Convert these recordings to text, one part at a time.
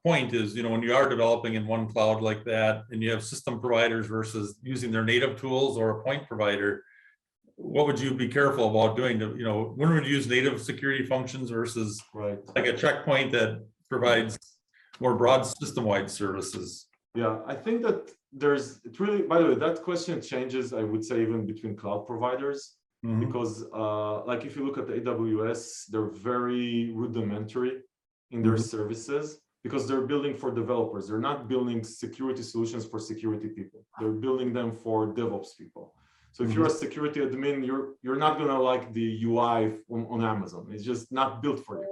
point is, when you are developing in one cloud like that, and you have system providers versus using their native tools or a point provider, what would you be careful about doing to, when would you use native security functions versus like a checkpoint that provides more broad system-wide services? Yeah, I think that it really, by the way, that question changes, I would say, even between cloud providers, because like if you look at the AWS, they're very rudimentary in their services because they're building for developers. They're not building security solutions for security people. They're building them for DevOps people. So if you're a security admin, you're not gonna like the UI on Amazon. It's just not built for you.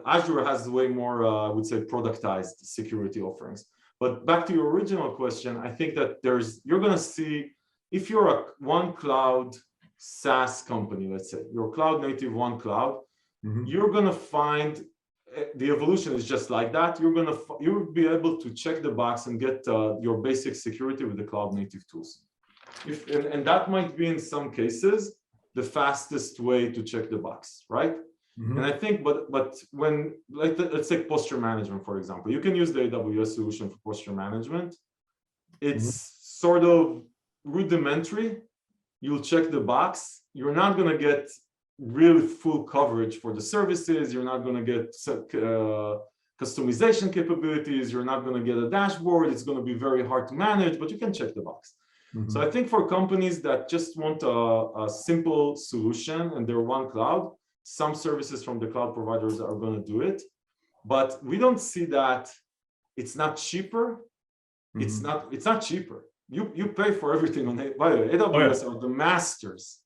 Azure has way more, I would say, productized security offerings. But back to your original question, I think that you're gonna see, if you're a one cloud SaaS company, let's say, you're cloud native one cloud, you're gonna find the evolution is just like that. You'll be able to check the box and get your basic security with the cloud native tools. And that might be in some cases the fastest way to check the box, right? And I think, but when, let's take posture management, for example, you can use the AWS solution for posture management. It's sort of rudimentary. You'll check the box. You're not going to get really full coverage for the services. You're not going to get customization capabilities. You're not going to get a dashboard. It's going to be very hard to manage, but you can check the box. So I think for companies that just want a simple solution and they're one cloud, some services from the cloud providers are going to do it, but we don't see that it's not cheaper. It's not cheaper. You pay for everything on it. By the way, AWS are the masters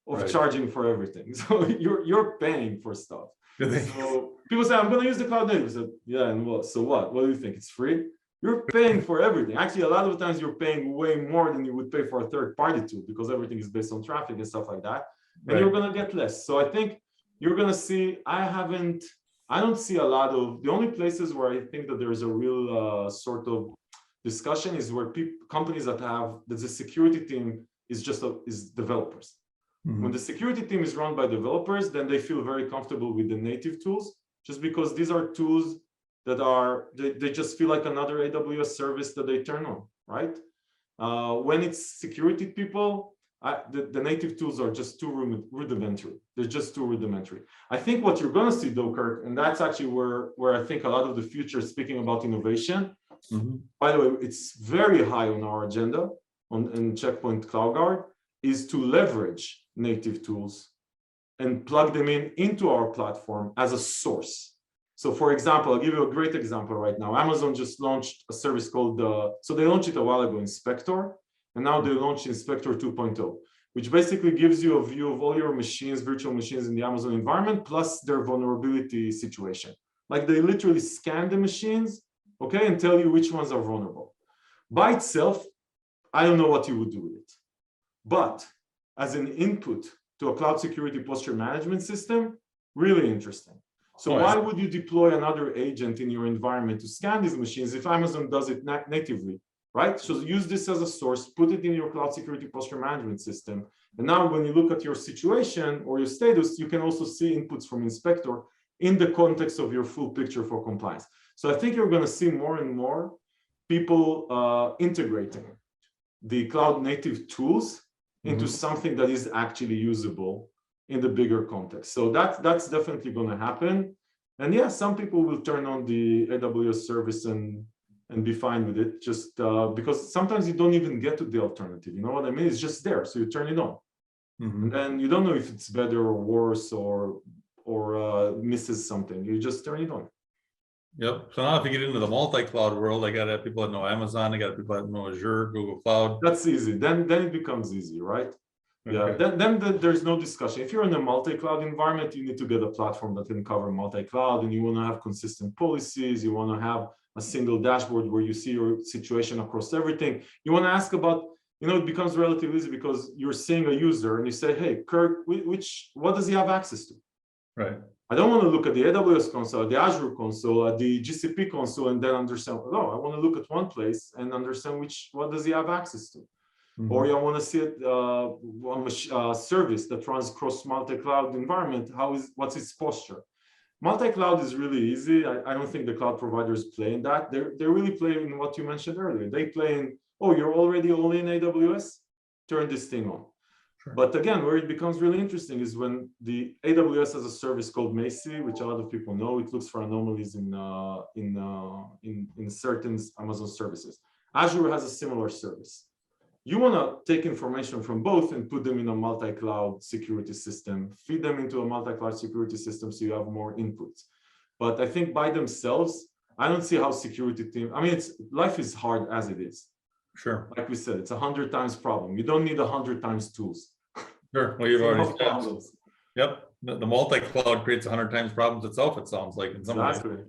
of charging for everything. So you're paying for stuff. So people say, I'm going to use the cloud native. So yeah, and what? So what? What do you think? It's free? You're paying for everything. Actually, a lot of the times you're paying way more than you would pay for a third-party tool because everything is based on traffic and stuff like that. And you're going to get less. So I think you're going to see, I don't see a lot of, the only places where I think that there's a real sort of discussion is where companies that the security team is developers. When the security team is run by developers, then they feel very comfortable with the native tools, just because these are tools that they just feel like another AWS service that they turn on, right? When it's security people, the native tools are just too rudimentary. They're just too rudimentary. I think what you're going to see, though, Kirk, and that's actually where I think a lot of the future, speaking about innovation, by the way, it's very high on our agenda in Checkpoint CloudGuard, is to leverage native tools and plug them into our platform as a source. So for example, I'll give you a great example right now. Amazon just launched a service called, so they launched it a while ago, Inspector, and now they launched Inspector 2.0, which basically gives you a view of all your machines, virtual machines in the Amazon environment, plus their vulnerability situation. Like they literally scan the machines, okay, and tell you which ones are vulnerable. By itself, I don't know what you would do with it. But as an input to a cloud security posture management system, really interesting. So why would you deploy another agent in your environment to scan these machines if Amazon does it natively, right? So use this as a source, put it in your cloud security posture management system. And now when you look at your situation or your status, you can also see inputs from Inspector in the context of your full picture for compliance. So I think you're going to see more and more people integrating the cloud native tools into something that is actually usable in the bigger context. So that's definitely going to happen. And yeah, some people will turn on the AWS service and be fine with it, just because sometimes you don't even get to the alternative. You know what I mean? It's just there, so you turn it on. And then you don't know if it's better or worse or misses something. You just turn it on. Yep. So now if you get into the multi-cloud world, I got to have people that know Amazon, I got people that know Azure, Google Cloud. That's easy. Then it becomes easy, right? Okay. Yeah, then there's no discussion. If you're in a multi-cloud environment, you need to get a platform that can cover multi-cloud, and you want to have consistent policies. You want to have a single dashboard where you see your situation across everything. You want to ask about, it becomes relatively easy because you're seeing a user and you say, hey, Kirk, what does he have access to? Right. I don't want to look at the AWS console, the Azure console, at the GCP console, and then understand, no, I want to look at one place and understand what does he have access to? Or you want to see one service that runs across multi-cloud environment, what's its posture? Multi-cloud is really easy. I don't think the cloud providers play in that. They're really playing what you mentioned earlier. They play in, oh, you're already all in AWS, turn this thing on. Sure. But again, where it becomes really interesting is when the AWS has a service called Macy, which a lot of people know. It looks for anomalies in certain Amazon services. Azure has a similar service. You want to take information from both and put them in a multi-cloud security system, feed them into a multi-cloud security system so you have more inputs. But I think by themselves, I don't see how security team, I mean, life is hard as it is. Sure. Like we said, it's 100 times problem. You don't need 100 times tools. Sure. Well, you've already said. Problems. Yep. The multi-cloud creates 100 times problems itself, it sounds like in some ways. Exactly.